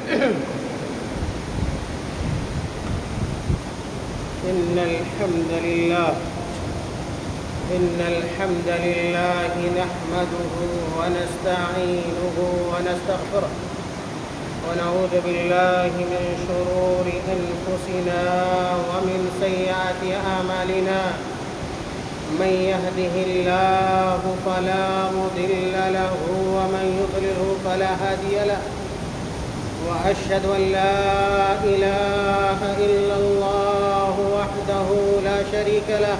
إن الحمد لله نحمده ونستعينه ونستغفره ونعوذ بالله من شرور أنفسنا ومن سيئات أعمالنا. من يهده الله فلا مضل له ومن يضلله فلا هادي له. وأشهد أن لا إله إلا الله وحده لا شريك له،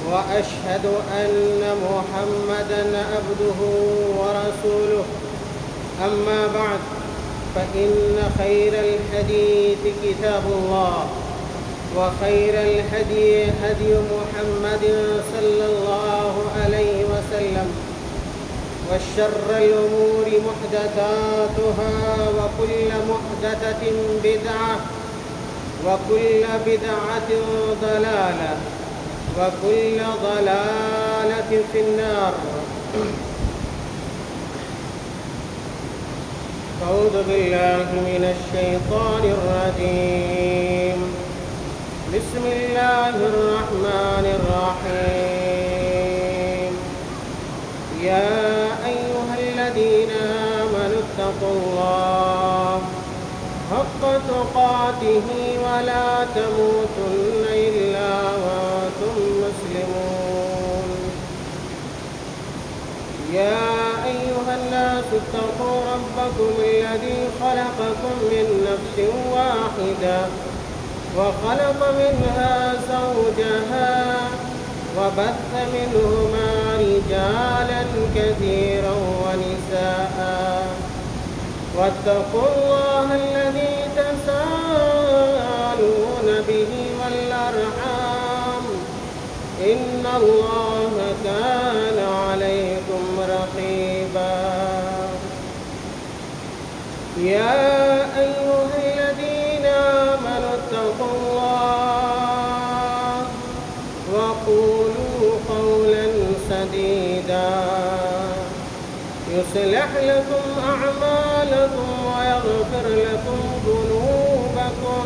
وأشهد أن محمدًا عبده ورسوله. أما بعد، فإن خير الحديث كتاب الله، وخير الهدي هدي محمد صلى الله عليه وسلم، وشر الأمور محدثاتها، وكل محدثة بدعة، وكل بدعة ضلالة، وكل ضلالة في النار. أعوذ بالله من الشيطان الرجيم. بسم الله الرحمن الرحيم. يا أيها الذين آمنوا اتقوا الله حق تقاته ولا تموتن إلا وأنتم مسلمون. يا أيها الناس اتقوا ربكم الذي خلقكم من نفس واحدة، وخلق منها زوجها، وبث منهما رجالا كثيرا ونساء. واتقوا الله الذي تساءلون به والأرحام، إن الله كان عليكم رقيبا. يا أيها الذين آمنوا اتقوا الله وقولوا قولا سديدا يصلح لكم أعمالكم ويغفر لكم ذنوبكم،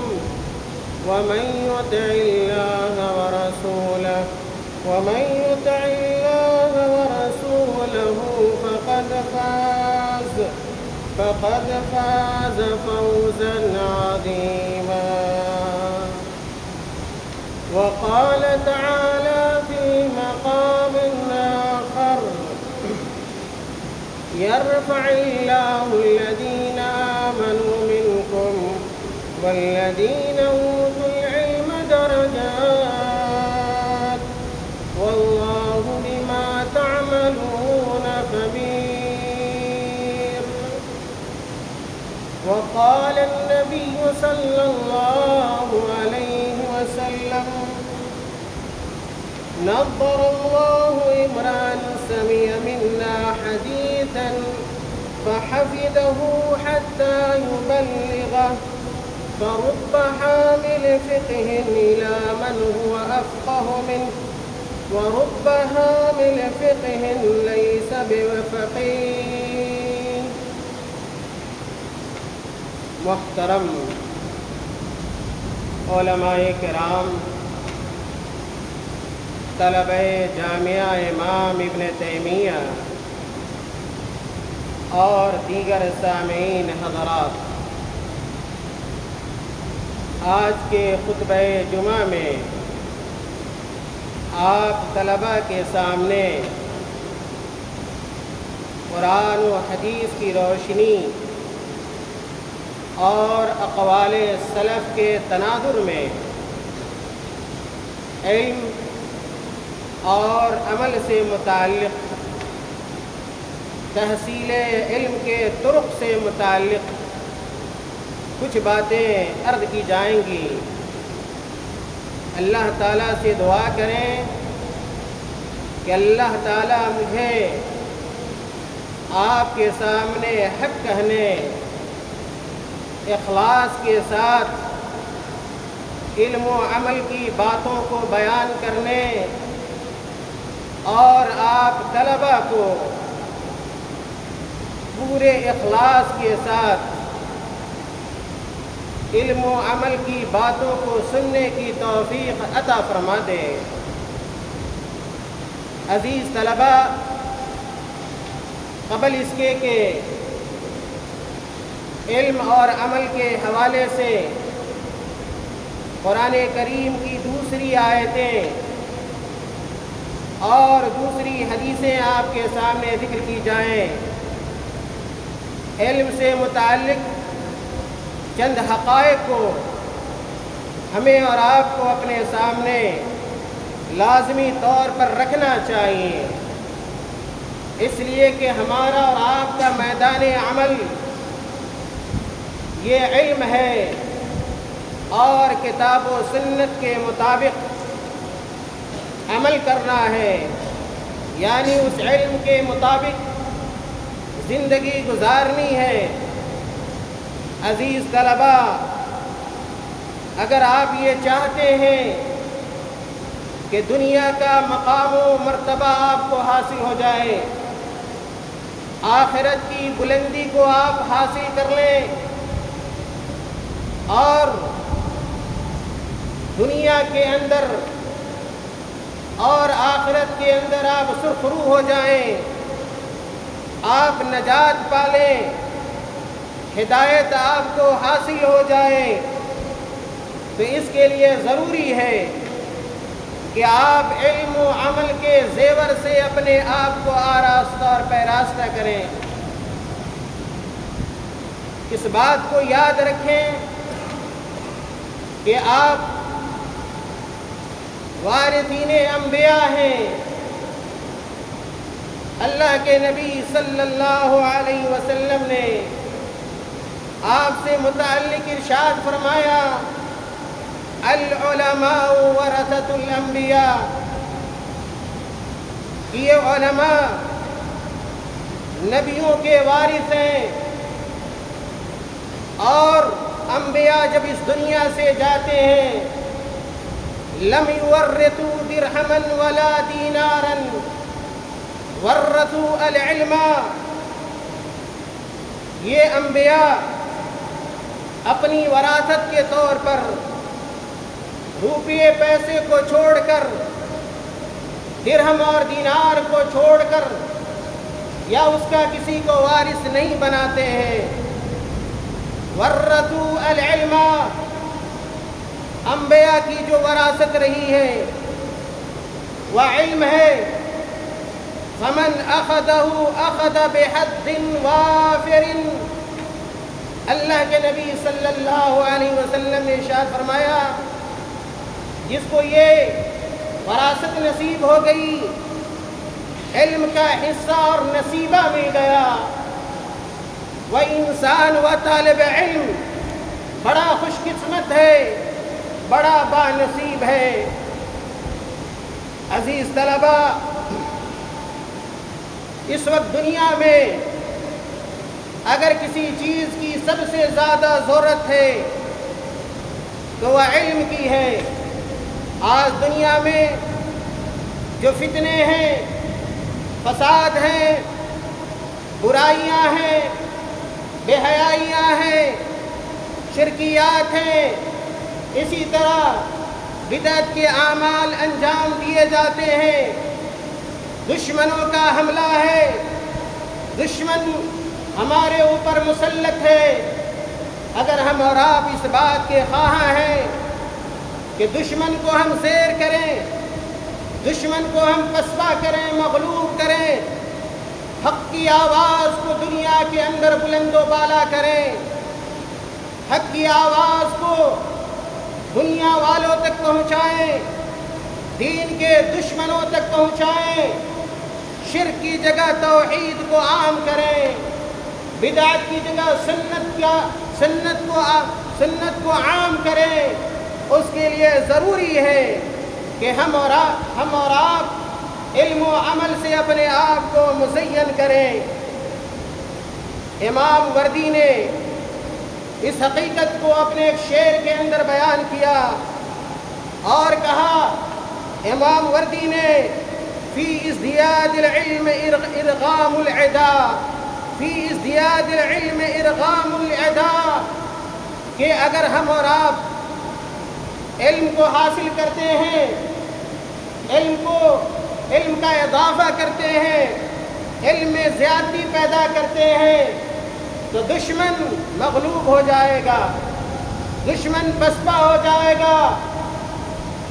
ومن يطع الله ورسوله فقد فاز فوزا عظيما. وقال تعالى في مقام آخر: يرفع الله الذين آمنوا منكم والذين أوتوا العلم درجات، والله بما تعملون خبير. وقال النبي صلى الله عليه وسلم: نضر الله امرأ سمع منا حديثا فحفظه حتى يبلغه، فرب حامل فقه إلى من هو أفقه منه، ورب حامل فقه ليس بفقيه. محترم علماء کرام، طلبہ جامعہ امام ابن تیمیہ اور دیگر سامعین حضرات، آج کے خطبہ جمعہ میں آپ طلبہ کے سامنے قرآن و حدیث کی روشنی اور اقوال سلف کے تناظر میں علم اور عمل سے متعلق، تحصیل علم کے طرق سے متعلق کچھ باتیں عرض کی جائیں گی۔ اللہ تعالیٰ سے دعا کریں کہ اللہ تعالیٰ مجھے آپ کے سامنے حق کہنے، اخلاص کے ساتھ علم و عمل کی باتوں کو بیان کرنے اور آپ طلبہ کو پورے اخلاص کے ساتھ علم و عمل کی باتوں کو سننے کی توفیق عطا فرما دے۔ عزیز طلباء، قبل اس کے کہ علم اور عمل کے حوالے سے قرآن کریم کی دوسری آیتیں اور دوسری حدیثیں آپ کے سامنے ذکر کی جائیں، علم سے متعلق چند حقائق کو ہمیں اور آپ کو اپنے سامنے لازمی طور پر رکھنا چاہیے، اس لیے کہ ہمارا اور آپ کا میدان عمل یہ علم ہے اور کتاب و سنت کے مطابق عمل کرنا ہے، یعنی اس علم کے مطابق زندگی گزارنی ہے۔ عزیز طلباء، اگر آپ یہ چاہتے ہیں کہ دنیا کا مقام و مرتبہ آپ کو حاصل ہو جائے، آخرت کی بلندی کو آپ حاصل کر لیں اور دنیا کے اندر اور آخرت کے اندر آپ سرخرو ہو جائیں، آپ نجات پالیں، ہدایت آپ کو حاصل ہو جائے، تو اس کے لیے ضروری ہے کہ آپ علم و عمل کے زیور سے اپنے آپ کو آراستہ اور پیراستہ کریں۔ اس بات کو یاد رکھیں کہ آپ وارثین انبیاء ہیں۔ اللہ کے نبی صلی اللہ علیہ وسلم نے آپ سے متعلق ارشاد فرمایا، العلماء ورثۃ الانبیاء، یہ علماء نبیوں کے وارث ہیں، اور انبیاء جب اس دنیا سے جاتے ہیں لم یورثوا درہما ولا دینارا ورثوا العلم، یہ انبیاء اپنی وراثت کے طور پر روپیے پیسے کو چھوڑ کر، درہم اور دینار کو چھوڑ کر یا اس کا کسی کو وارث نہیں بناتے ہیں۔ ورثوا العلم، انبیاء کی جو وراثت رہی ہے وہ علم ہے۔ فمن اخذہ اخذ بحظ وافر، اللہ کے نبی صلی اللہ علیہ وسلم نے ارشاد فرمایا، جس کو یہ وراثت نصیب ہو گئی، علم کا حصہ اور نصیبہ مل گیا، وہ انسان و طالب علم بڑا خوش قسمت ہے، بڑا بانصیب ہے۔ عزیز طلباء، اس وقت دنیا میں اگر کسی چیز کی سب سے زیادہ ضرورت ہے تو وہ علم کی ہے۔ آج دنیا میں جو فتنے ہیں، فساد ہیں، برائیاں ہیں، بے حیائیاں ہیں، شرکیات ہیں، اسی طرح بدعت کے اعمال انجام دیے جاتے ہیں، دشمنوں کا حملہ ہے، دشمن ہمارے اوپر مسلط ہے۔ اگر ہم اور آپ اس بات کے خواہاں ہیں کہ دشمن کو ہم زیر کریں، دشمن کو ہم پسپا کریں، مغلوب کریں، حق کی آواز کو دنیا کے اندر بلند و بالا کریں، حق کی آواز کو دنیا والوں تک پہنچائیں، دین کے دشمنوں تک پہنچائیں، شرک کی جگہ توحید کو عام کریں، بدعت کی جگہ سنت کو عام کریں، اس کے لیے ضروری ہے کہ ہم اور آپ علم و عمل سے اپنے آپ کو مزین کریں۔ امام وردی نے اس حقیقت کو اپنے ایک شعر کے اندر بیان کیا اور کہا، امام وردی نے فی ازدیاد العلم ارغام العدا، فی ازدیاد العلم ارغام العدا، کہ اگر ہم اور آپ علم کو حاصل کرتے ہیں، علم کا اضافہ کرتے ہیں، علم میں زیادتی پیدا کرتے ہیں، تو دشمن مغلوب ہو جائے گا، دشمن پسپا ہو جائے گا،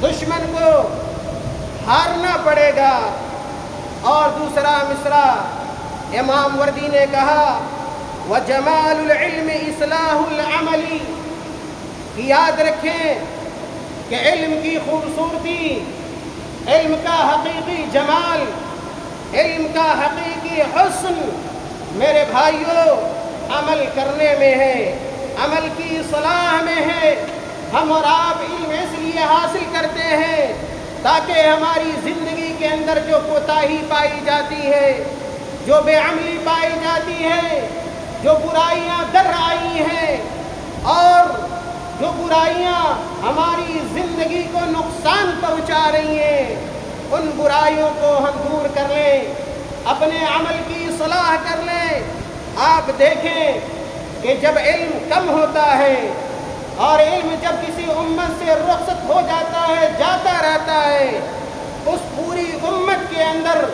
دشمن کو ہارنا پڑے گا۔ اور دوسرا مصرع امام وردی نے کہا وَجَمَالُ الْعِلْمِ إِصْلَاحُ الْعَمَلِ، یاد رکھیں کہ علم کی خوبصورتی، علم کا حقیقی جمال، علم کا حقیقی حسن میرے بھائیوں عمل کرنے میں ہے، عمل کی اصلاح میں ہے۔ ہم اور آپ علم اس لیے حاصل کرتے ہیں تاکہ ہماری زندگی کے اندر جو کوتاہی پائی جاتی ہے، جو بے عملی پائی جاتی ہے، جو برائیاں در آئی ہیں اور جو برائیاں ہماری زندگی کو نقصان پہنچا رہی ہیں، ان برائیوں کو ہم دور کر لیں، اپنے عمل کی اصلاح کر لیں۔ آپ دیکھیں کہ جب علم کم ہوتا ہے اور علم جب کسی امت سے رخصت ہو جاتا ہے، جاتا رہتا ہے، اس پوری امت کے اندر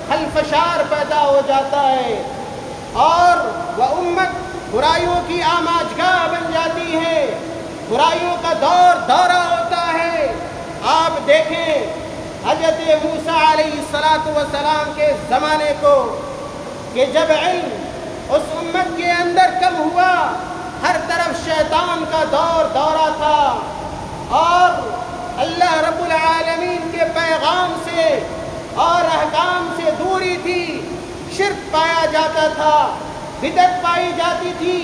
خلفشار پیدا ہو جاتا ہے اور وہ امت برائیوں کی آماجگاہ بن جاتی ہے، برائیوں کا دورہ ہوتا ہے۔ آپ دیکھیں حضرت موسیٰ علیہ السلام کے زمانے کو کہ جب علم اس امت کے اندر کم ہوا، ہر طرف شیطان کا دورہ تھا اور اللہ رب العالمین کے پیغام سے اور احکام سے دوری تھی، شرک پایا جاتا تھا، بدعت پائی جاتی تھی،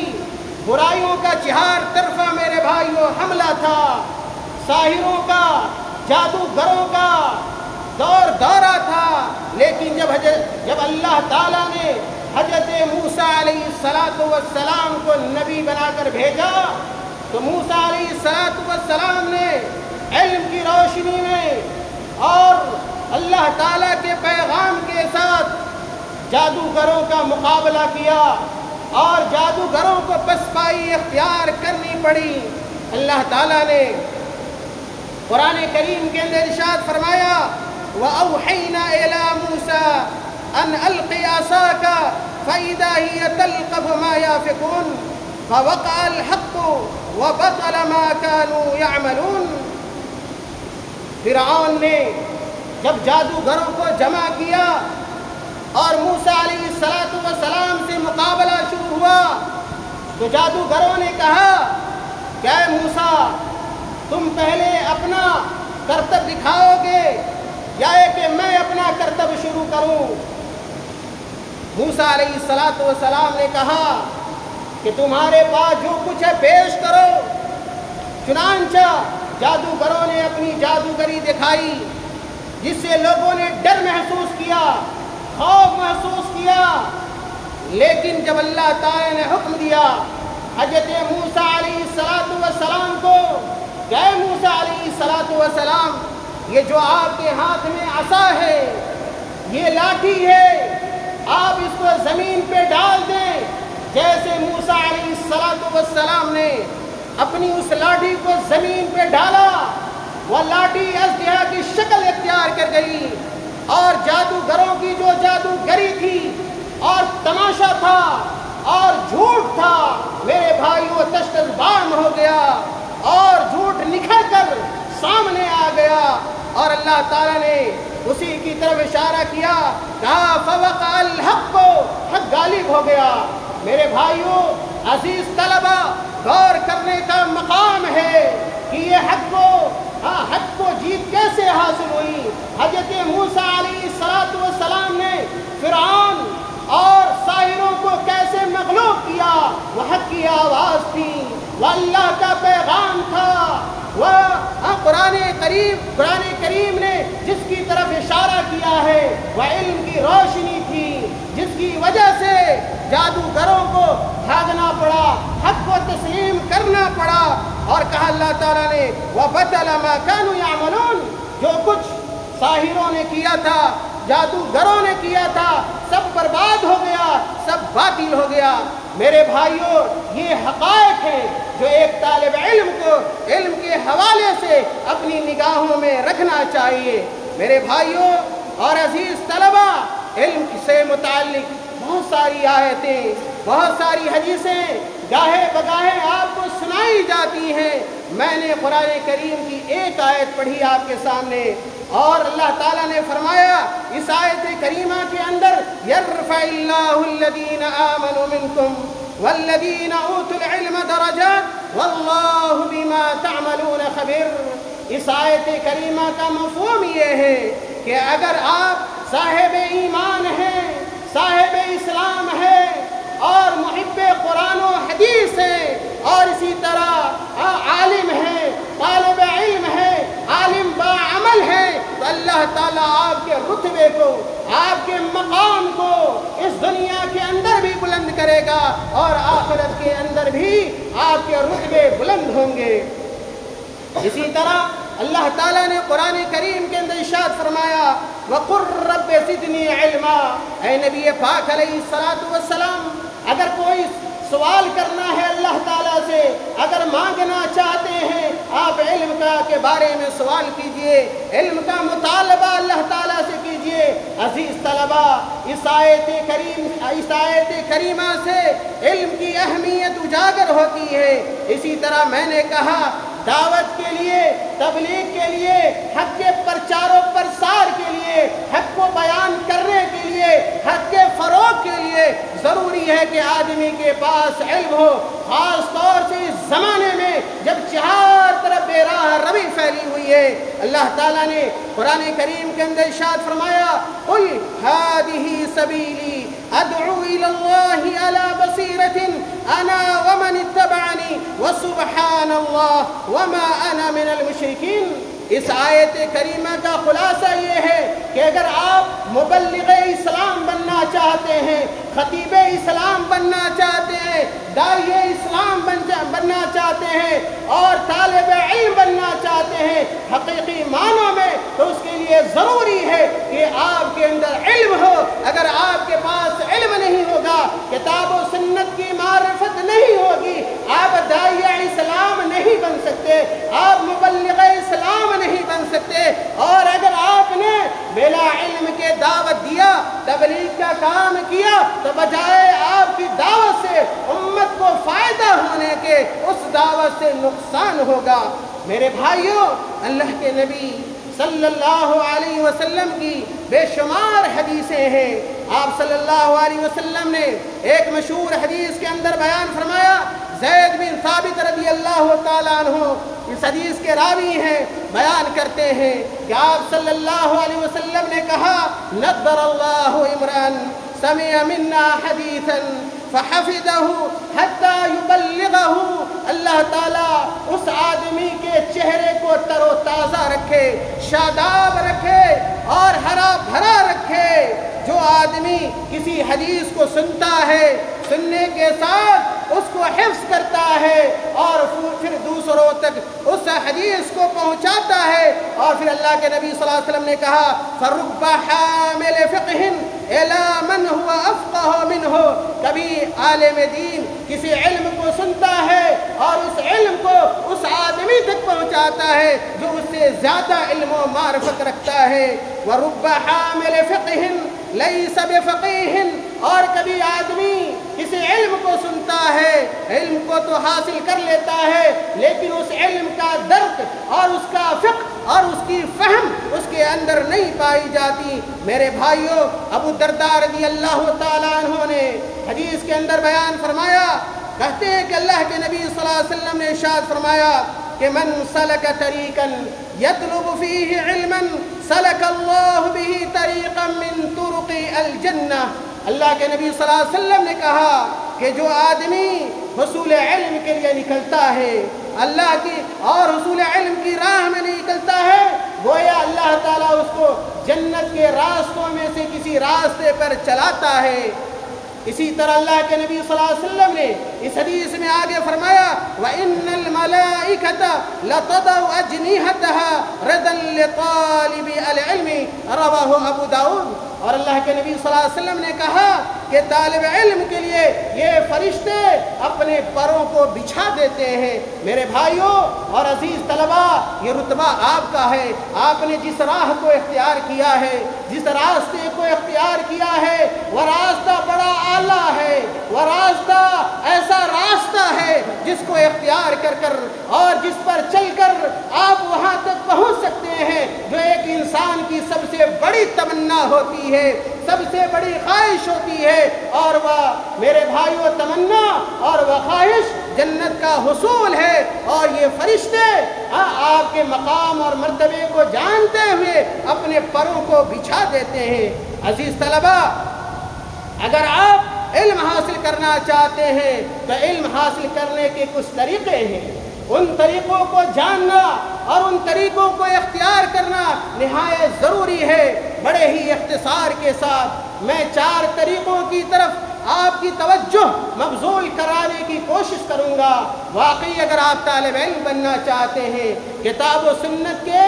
برائیوں کا چہار طرفہ میرے بھائیوں حملہ تھا، ساحروں کا، جادوگروں کا دورہ تھا۔ لیکن جب اللہ تعالیٰ نے حضرت موسیٰ علیہ السلام کو نبی بنا کر بھیجا تو موسیٰ علیہ السلام نے علم کی روشنی میں اور اللہ تعالیٰ کے پیغام کے ساتھ جادوگروں کا مقابلہ کیا اور جادوگروں کو پسپائی اختیار کرنی پڑی۔ اللہ تعالیٰ نے قرآن کریم کے اندر ارشاد فرمایا وَأَوْحَيْنَا إِلَى مُوسَىٰ أَنْ أَلْقِ عَصَاكَ فَإِذَا هِيَ تَلْقَفُ مَا يَأْفِكُونَ فَوَقَعَ الْحَقُّ وَبَطَلَ مَا كَانُوا يَعْمَلُونَ۔ فرعون نے جب جادوگروں کو جمع کیا اور موسیٰ علیہ السلام سے مقابلہ شروع ہوا تو جادوگروں نے کہا کہ اے موسیٰ تم پہلے اپنا کرتب دکھاؤ گے یا کہ میں اپنا کرتب شروع کروں؟ موسیٰ علیہ السلام نے کہا کہ تمہارے پاس جو کچھ ہے پیش کرو۔ چنانچہ جادوگروں نے اپنی جادوگری دکھائی جس سے لوگوں نے ڈر محسوس کیا، خوف محسوس کیا۔ لیکن جب اللہ تعالی نے حکم دیا حضرت موسیٰ علیہ السلام کو کہ اے موسیٰ علیہ السلام یہ جو آپ کے ہاتھ میں عصا ہے، یہ لاٹھی ہے، آپ اس کو زمین پہ ڈال دیں۔ جیسے موسیٰ علیہ السلام نے اپنی اس لاٹھی کو زمین پہ ڈالا، وہ لاٹھی اژدہا کی شکل اختیار کر گئی اور جادوگروں کی جو جادوگری تھی اور تماشا تھا اور جھوٹ تھا میرے بھائیوں تشت بام ہو گیا اور جھوٹ نکھر کر سامنے آ گیا اور اللہ تعالیٰ نے اسی کی طرف اشارہ کیا، کہا فوقع الحق، حق غالب ہو گیا۔ میرے بھائیوں عزیز طلبہ، غور کرنے کا مقام ہے کہ یہ حق کو جیت کیسے حاصل ہوئی۔ حضرت موسیٰ علیہ السلام نے فرعون اور ساحروں کو کیسے مغلوب کیا؟ وہ حق کی آواز تھی، وہ اللہ کا پیغام تھا، وہ قرآن کریم نے جس کی طرف اشارہ کیا ہے وہ علم کی روشنی تھی، جس کی وجہ سے جادوگروں کو بھاگنا پڑا، حق کو تسلیم کرنا پڑا اور کہا اللہ تعالیٰ نے وَبَطَلَ مَا كَانُوا يَعْمَلُونَ، جو کچھ ساحروں نے کیا تھا، جادوگروں نے کیا تھا، سب برباد ہو گیا، سب باطل ہو گیا۔ میرے بھائیوں یہ حقائق ہیں جو ایک طالب علم کو علم کے حوالے سے اپنی نگاہوں میں رکھنا چاہیے۔ میرے بھائیوں اور عزیز طلبہ، علم سے متعلق بہت ساری آیتیں، بہت ساری حدیثیں گاہے بگاہے آپ کو سنائی جاتی ہیں۔ میں نے قرآن کریم کی ایک آیت پڑھی آپ کے سامنے، اور اللہ تعالیٰ نے فرمایا اس آیت کریمہ کے اندر یرفع اللہ الذین آمنوا منکم والذین اوتوا العلم درجات واللہ بما تعملون خبیر۔ اس آیت کریمہ کا مفہوم یہ ہے کہ اگر آپ صاحب ایمان ہیں، صاحب اسلام ہے اور محب قرآن و حدیث ہے، اور اسی طرح عالم ہے، طالب علم ہے، عالم باعمل ہے، تو اللہ تعالیٰ آپ کے رتبے کو، آپ کے مقام کو اس دنیا کے اندر بھی بلند کرے گا اور آخرت کے اندر بھی آپ کے رتبے بلند ہوں گے۔ اسی طرح اللہ تعالیٰ نے قرآن کریم کے اندر ارشاد فرمایا وَقُلْ رَبِّ زِدْنِي عِلْمًا۔ اے نبی پاک علیہ السلام، اگر کوئی سوال کرنا ہے اللہ تعالیٰ سے، اگر مانگنا چاہتے ہیں، آپ علم کے بارے میں سوال کیجئے، علم کا مطالبہ اللہ تعالیٰ سے کیجئے۔ عزیز طلبہ، اس آیت کریمہ سے علم کی اہمیت اجاگر ہوتی ہے۔ اسی طرح میں نے کہا دعوت کے لیے، تبلیغ کے لیے، حق کے پرچار و پرسار کے لیے، حق کو بیان کرنے کے لیے، حق کے فروغ کے لیے ضروری ہے کہ آدمی کے پاس علم ہو، خاص طور سے اس زمانے میں جب چار طرف بے راہ روی پھیلی ہوئی ہے۔ اللہ تعالیٰ نے قرآن کریم کے اندر ارشاد فرمایا قُلْ هَٰذِهِ سَبِيلِي أَدْعُو إِلَى اللَّهِ عَلَىٰ بَصِيرَةٍ أَنَا وَمَنِ اتَّبَعَنِي وَسُبْحَانَ اللَّهِ وَمَا أَنَا مِنَ الْمُشْرِكِينَ۔ اس آیت کریمہ کا خلاصہ یہ ہے کہ اگر آپ مبلغ اسلام بننا چاہتے ہیں، خطیب اسلام بننا چاہتے ہیں، داعی اسلام بننا چاہتے ہیں اور طالب علم بننا چاہتے ہیں حقیقی معنوں میں، تو اس کے لیے ضروری ہے کہ آپ کے اندر علم ہو۔ اگر آپ کے پاس علم نہیں ہوگا، کتاب و سنت کی معرفت نہیں ہوگی، آپ داعی اسلام نہیں بن سکتے، آپ مبلغ اسلام نہیں بن سکتے۔ اور اگر آپ نے بلا علم کے دعوت دیا، تبلیغ کا کام کیا، تو بجائے آپ کی دعوت سے امت کو فائدہ ہونے کے اس دعوت سے نقصان ہوگا۔ میرے بھائیوں، اللہ کے نبی صلی اللہ علیہ وسلم کی بے شمار حدیثیں ہیں۔ آپ صلی اللہ علیہ وسلم نے ایک مشہور حدیث کے اندر بیان فرمایا، زید بن ثابت رضی اللہ تعالیٰ عنہ اس حدیث کے راوی ہیں، بیان کرتے ہیں کہ آپ صلی اللہ علیہ وسلم نے کہا نَضَّرَ اللَّهُ امْرَأً سَمِعَ مِنَّا حَدِيثًا فَحَفِظَهُ حَتَّى يُبَلِّغَهُ۔ اللہ تعالیٰ اس آدمی کے چہرے کو تر و تازہ رکھے، شاداب رکھے اور ہرا بھرا رکھے۔ جو آدمی کسی حدیث کو سنتا ہے، سننے کے ساتھ اس کو حفظ کرتا ہے اور پھر دوسروں تک اس حدیث کو پہنچاتا ہے، اور پھر اللہ کے نبی صلی اللہ علیہ وسلم نے کہا فَرُبَّ حَامِلِ فِقْهٍ إِلَىٰ مَنْ هُوَ أَفْقَهُ مِنْهُ۔ کبھی عالم دین کسی علم کو سنتا ہے اور اس علم کو اس آدمی تک پہنچاتا ہے جو اس سے زیادہ علم و معرفت رکھتا ہے۔ وَرُبَّ حَامِلِ فِقْهٍ لَيْسَ بِفَقِيهٍ۔ اور کبھی آدمی کسی علم کو سنتا ہے، علم کو تو حاصل کر لیتا ہے، لیکن اس علم کا درک اور اس کا فقہ اور اس کی فہم اس کے اندر نہیں پائی جاتی۔ میرے بھائیوں، ابو الدرداء رضی اللہ تعالیٰ عنہ نے حدیث کے اندر بیان فرمایا، کہتے ہیں کہ اللہ کے نبی صلی اللہ علیہ وسلم نے ارشاد فرمایا کہ من سلک طریقا یطلب فیہ علما سلک اللہ بہ طریقا من طرق الجنہ۔ اللہ کے نبی صلی اللہ علیہ وسلم نے کہا کہ جو آدمی حصول علم کے لیے نکلتا ہے، اللہ کی اور حصول علم کی راہ میں نکلتا ہے، گویا اللہ تعالیٰ اس کو جنت کے راستوں میں سے کسی راستے پر چلاتا ہے۔ اسی طرح اللہ کے نبی صلی اللہ علیہ وسلم نے اس حدیث میں آگے فرمایا وَإِنَّ الْمَلَائِكَةَ لَتَضَعُ أَجْنِحَتَهَا رِضًا لِطَالِبِ الْعِلْمِ، رواہ ابو داؤد۔ اور اللہ کے نبی صلی اللہ علیہ وسلم نے کہا کہ طالب علم کے لیے یہ فرشتے اپنے پروں کو بچھا دیتے ہیں۔ میرے بھائیوں اور عزیز طلباء، یہ رتبہ آپ کا ہے۔ آپ نے جس راہ کو اختیار کیا ہے، جس راستے کو اختیار کیا ہے، وہ راستہ بڑا اعلیٰ ہے، وہ راستہ ایسا راستہ ہے جس کو اختیار کر اور جس پر چل کر آپ وہاں تک پہنچ سکتے ہیں جو ایک انسان کی سب سے بڑی تمنا ہوتی ہے، سب سے بڑی خواہش ہوتی ہے، اور وہ میرے بھائیوں تمنا اور وہ خواہش جنت کا حصول ہے۔ اور یہ فرشتے آپ کے مقام اور مرتبے کو جانتے ہوئے اپنے پروں کو بچھا دیتے ہیں۔ عزیز طلباء، اگر آپ علم حاصل کرنا چاہتے ہیں تو علم حاصل کرنے کے کچھ طریقے ہیں۔ ان طریقوں کو جاننا اور ان طریقوں کو اختیار کرنا نہایت ضروری ہے۔ بڑے ہی اختصار کے ساتھ میں 4 طریقوں کی طرف آپ کی توجہ مبذول کرانے کی کوشش کروں گا۔ واقعی اگر آپ طالب علم بننا چاہتے ہیں، کتاب و سنت کے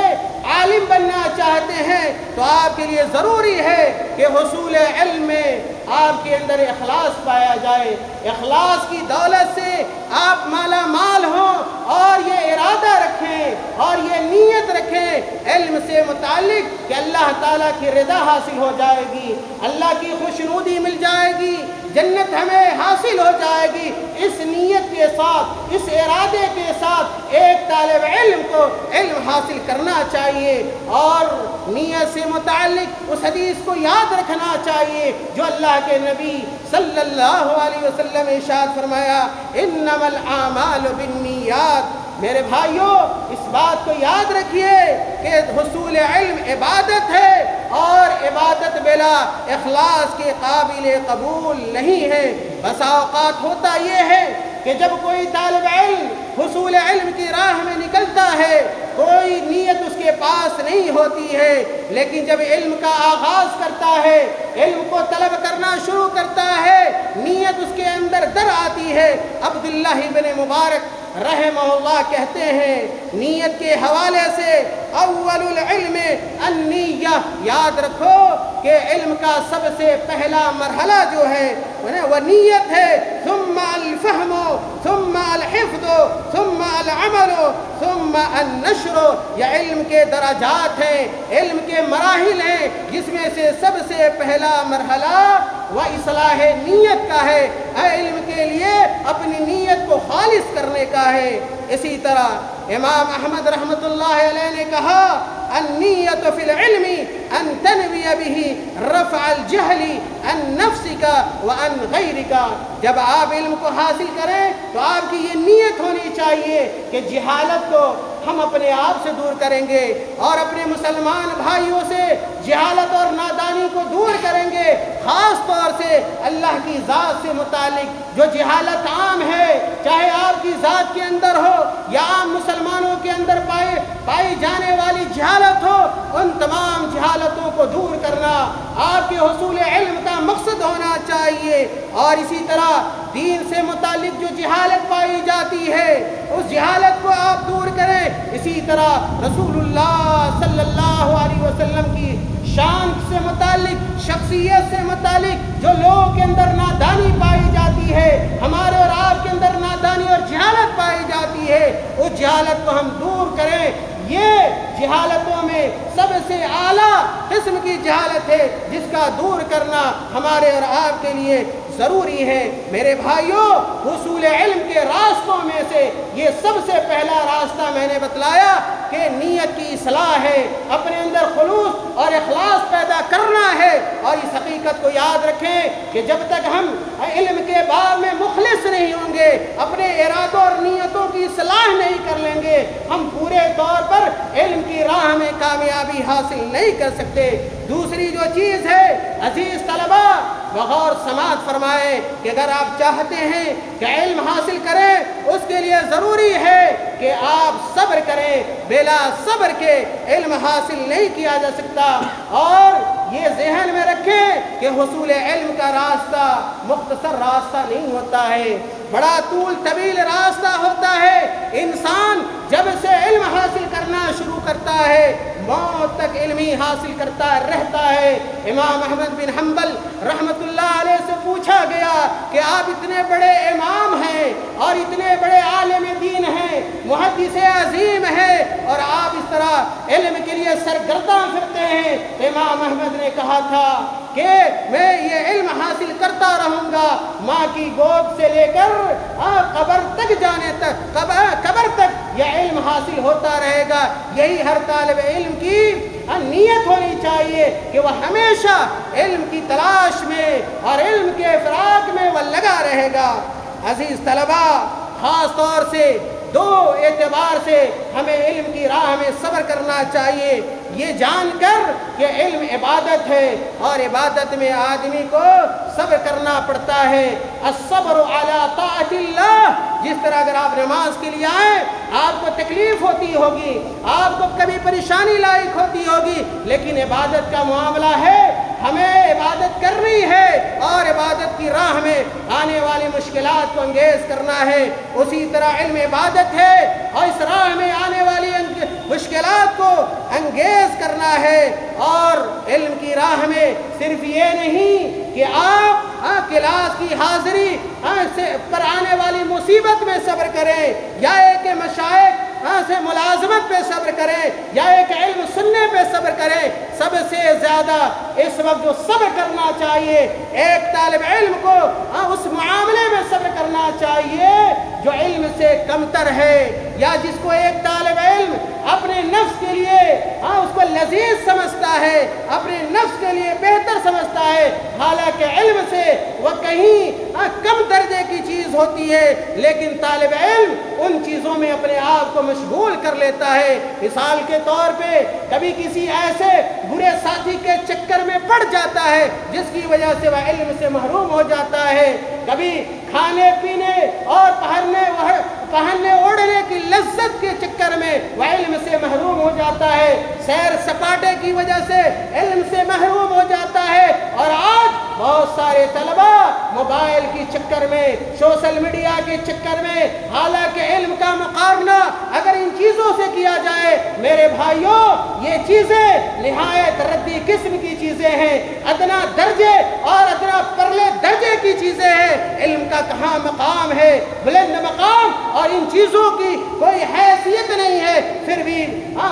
عالم بننا چاہتے ہیں، تو آپ کے لیے ضروری ہے کہ حصول علم میں آپ کے اندر اخلاص پایا جائے۔ اخلاص کی دولت سے آپ مالا مال ہوں اور یہ ارادہ رکھیں اور یہ نیت رکھیں علم سے متعلق کہ اللہ تعالیٰ کی رضا حاصل ہو جائے گی، اللہ کی خوشنودی مل جائے گی، جنت ہمیں حاصل ہو جائے گی۔ اس نیت کے ساتھ، اس ارادے کے ساتھ ایک طالب علم کو علم حاصل کرنا چاہیے اور نیت سے متعلق اس حدیث کو یاد رکھنا چاہیے جو اللہ کے نبی صلی اللہ علیہ وسلم نے ارشاد فرمایا، انما الاعمال بالنیات۔ میرے بھائیوں، اس بات کو یاد رکھیے کہ حصول علم عبادت ہے اور عبادت بلا اخلاص کے قابل قبول نہیں ہے۔ بسا اوقات ہوتا یہ ہے کہ جب کوئی طالب علم حصول علم کی راہ میں نکلتا ہے، کوئی نیت اس کے پاس نہیں ہوتی ہے، لیکن جب علم کا آغاز کرتا ہے، علم کو طلب کرنا شروع کرتا ہے، نیت اس کے اندر در آتی ہے۔ عبداللہ بن مبارک رحمہ اللہ کہتے ہیں نیت کے حوالے سے اول العلم النیہ، یاد رکھو کہ علم کا سب سے پہلا مرحلہ جو ہے وہ نیت ہے، ثم الفہم ثم الحفظ ثم العمل ثم النشر۔ یہ علم کے درجات ہیں، علم کے مراحل ہیں، جس میں سے سب سے پہلا مرحلہ وہ اصلاح نیت کا ہے، علم کے لیے اپنی نیت کو خالص کرنے کا ہے۔ اسی طرح امام احمد رحمۃ اللہ علیہ نے کہا، النیت فی العلم ان تنوی به رفع الجہل عن نفسک وعن غیرک۔ جب آپ علم کو حاصل کریں تو آپ کی یہ نیت ہونی چاہیے کہ جہالت کو ہم اپنے آپ سے دور کریں گے اور اپنے مسلمان بھائیوں سے جہالت اور نادانی کو دور کریں گے، خاص طور سے اللہ کی ذات سے متعلق جو جہالت عام ہے، چاہے آپ کی ذات کے اندر ہو یا عام مسلمانوں کے اندر پائی جانے والی جہالت ہو، ان تمام جہالتوں کو دور کرنا آپ کے حصول علم کا مقصد ہونا چاہیے۔ اور اسی طرح دین سے متعلق جو جہالت پائی جاتی ہے اس جہالت کو آپ دور کریں۔ اسی طرح رسول اللہ صلی اللہ علیہ وسلم کی شان سے متعلق، شخصیت سے متعلق جو لوگوں کے اندر نادانی پائی جاتی ہے، ہمارے اور آپ کے اندر نادانی اور جہالت پائی جاتی ہے، اس جہالت کو ہم دور کریں۔ یہ جہالتوں میں سب سے اعلیٰ قسم کی جہالت ہے جس کا دور کرنا ہمارے اور آپ کے لیے ضروری ہے۔ میرے بھائیوں، حصول علم کے راستوں میں سے یہ سب سے پہلا راستہ میں نے بتلایا کہ نیت کی اصلاح ہے، اپنے اندر خلوص اور اخلاص پیدا کرنا ہے۔ اور اس حقیقت کو یاد رکھیں کہ جب تک ہم علم کے باب میں مخلص نہیں ہوں گے، اپنے ارادوں اور نیتوں کی اصلاح نہیں کر لیں گے، ہم پورے طور پر علم کی راہ میں کامیابی حاصل نہیں کر سکتے۔ دوسری جو چیز ہے عزیز طلباء، بغور سماعت فرمائے کہ اگر آپ چاہتے ہیں کہ علم حاصل کریں، اس کے لیے ضروری ہے کہ آپ صبر کریں۔ بلا صبر کے علم حاصل نہیں کیا جا سکتا۔ اور یہ ذہن میں رکھیں کہ حصول علم کا راستہ مختصر راستہ نہیں ہوتا ہے، بڑا طول طویل راستہ ہوتا ہے۔ انسان جب سے علم حاصل کرنا شروع کرتا ہے موت تک علم ہی حاصل کرتا رہتا ہے۔ امام احمد بن حنبل رحمت اللہ علیہ سے پوچھا گیا کہ آپ اتنے بڑے امام ہیں اور اتنے بڑے عالم دین ہیں، محدث عظیم ہیں، اور آپ اس طرح علم کے لیے سرگرداں پھرتے ہیں۔ امام احمد نے کہا تھا کہ میں یہ علم حاصل کرتا رہوں گا ماں کی گود سے لے کر قبر تک جانے تک، قبر تک یہ علم حاصل ہوتا رہے گا۔ یہی ہر طالب علم کی نیت ہونی چاہیے کہ وہ ہمیشہ علم کی تلاش میں اور علم کے فراق میں وہ لگا رہے گا۔ عزیز طلباء، خاص طور سے دو اعتبار سے ہمیں علم کی راہ میں صبر کرنا چاہیے، یہ جان کر کہ علم عبادت ہے اور عبادت میں آدمی کو صبر کرنا پڑتا ہے۔ الصبر علی طاعت اللہ، جس طرح اگر آپ نماز کے لیے آئیں آپ کو تکلیف ہوتی ہوگی، آپ کو کبھی پریشانی لاحق ہوتی ہوگی، لیکن عبادت کا معاملہ ہے، ہمیں عبادت کرنی ہے اور عبادت کی راہ میں آنے والی مشکلات کو انگیز کرنا ہے۔ اسی طرح علم عبادت ہے اور اس راہ میں آنے والی مشکلات کو انگیز کرنا ہے۔ اور علم کی راہ میں صرف یہ نہیں کہ آپ کلاس کی حاضری پر آنے والی مصیبت میں صبر کریں، یا ایک مشائخ سے ملازمت پہ صبر کریں، یا ایک علم سننے پہ صبر کریں۔ سب سے زیادہ اس وقت جو صبر کرنا چاہیے ایک طالب علم کو اس معاملے میں صبر کرنا چاہیے جو علم سے کمتر ہے، یا جس کو ایک طالب علم اپنے نفس کے لیے اس کو لذیذ سمجھتا ہے، اپنے نفس کے لیے بہتر سمجھتا ہے، حالانکہ علم سے وہ کہیں کم درجے کی چیز ہوتی ہے، لیکن طالب علم ان چیزوں میں اپنے آپ کو مشغول کر لیتا ہے۔ مثال کے طور پہ کبھی کسی ایسے برے ساتھی کے چکر میں پڑ جاتا ہے جس کی وجہ سے وہ علم سے محروم ہو جاتا ہے، کبھی کھانے پینے اور پہننے اوڑھنے کی لذت کے چکر میں وہ علم سے محروم ہو جاتا ہے، سیر سپاٹے کی وجہ سے علم سے محروم ہو جاتا ہے۔ اور آج بہت سارے طلباء موبائل کی چکر میں، سوشل میڈیا کے چکر میں، حالانکہ علم کا مقابلہ اگر ان چیزوں سے کیا جائے میرے بھائیوں، یہ چیزیں نہایت ردی قسم کی چیزیں ہیں، ادنا درجے اور ادنا پرلے درجے کی چیزیں ہیں۔ علم کا کہاں مقام ہے، بلند مقام، اور ان چیزوں کی کوئی حیثیت نہیں ہے، پھر بھی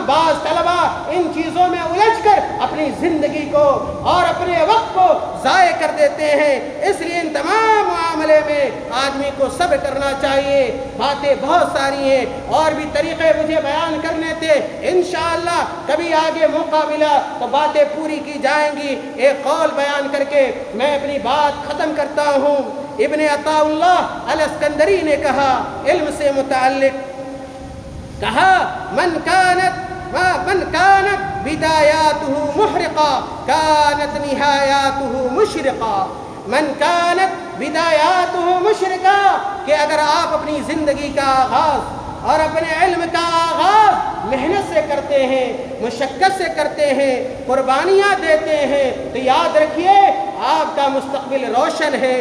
بعض طلباء ان چیزوں میں الجھ کر اپنی زندگی کو اور اپنے وقت کو ضائع کر دیتے ہیں۔ اس لیے ان تمام معاملے میں آدمی کو صبر کرنا چاہیے۔ باتیں بہت ساری ہیں اور بھی طریقے مجھے بیان کرنے تھے، انشاءاللہ کبھی آگے موقع ملا تو باتیں پوری کی جائیں گی۔ ایک قول بیان کر کے میں اپنی بات ختم کرتا ہوں۔ ابن عطاء اللہ الاسکندری نے کہا علم سے متعلق، کہا من كانت بداياته محرقة كانت نهاياته مشرقة۔ من كانت بداياته مشرقة، کہ اگر آپ اپنی زندگی کا آغاز اور اپنے علم کا آغاز محنت سے کرتے ہیں، مشقت سے کرتے ہیں، قربانیاں دیتے ہیں، تو یاد رکھیے آپ کا مستقبل روشن ہے،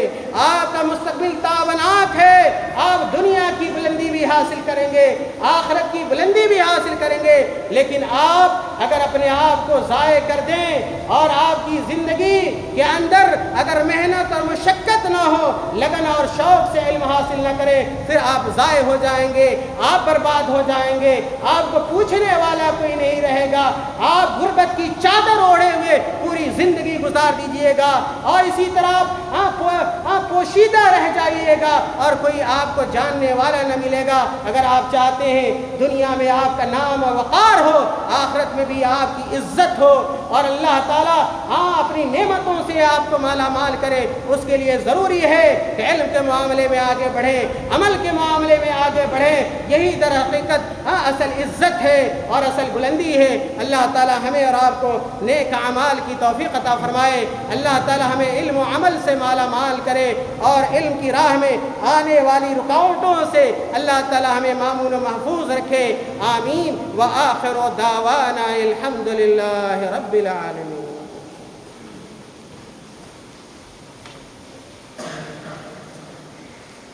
آپ کا مستقبل تابناک ہے، آپ دنیا کی بلندی بھی حاصل کریں گے، آخرت کی بلندی بھی حاصل کریں گے۔ لیکن آپ اگر اپنے آپ کو ضائع کر دیں اور آپ کی زندگی کے اندر اگر محنت اور مشقت نہ ہو، لگن اور شوق سے علم حاصل نہ کریں، پھر آپ ضائع ہو جائیں گے، آپ برباد ہو جائیں گے، آپ کو پوچھنے والا کوئی نہیں رہے گا، آپ غربت کی چادر اوڑھے ہوئے پوری زندگی گزار دیجئے گا اور اسی طرح آپ پوشیدہ رہ جائیے گا اور کوئی آپ کو جاننے والا نہ ملے گا۔ اگر آپ چاہتے ہیں دنیا میں آپ کا نام و وقار ہو، آخرت میں بھی آپ کی عزت ہو اور اللہ تعالیٰ اپنی نعمتوں سے آپ کو مالا مال کرے، اس کے لیے ضروری ہے کہ علم کے معاملے میں آگے بڑھیں، عمل کے معاملے میں آگے بڑھیں۔ یہی در حقیقت اصل عزت ہے اور اصل بلندی ہے۔ اللہ تعالیٰ ہمیں اور آپ کو نیک اعمال کی توفیق عطا فرمائے۔ اللہ تعالیٰ ہمیں علم و عمل سے مالا مال کرے اور علم کی راہ میں آنے والی رکاوٹوں سے اللہ تعالیٰ ہمیں مامون و محفوظ رکھے۔ آمین۔ وآخر دعوانا الحمد للہ رب العالمین۔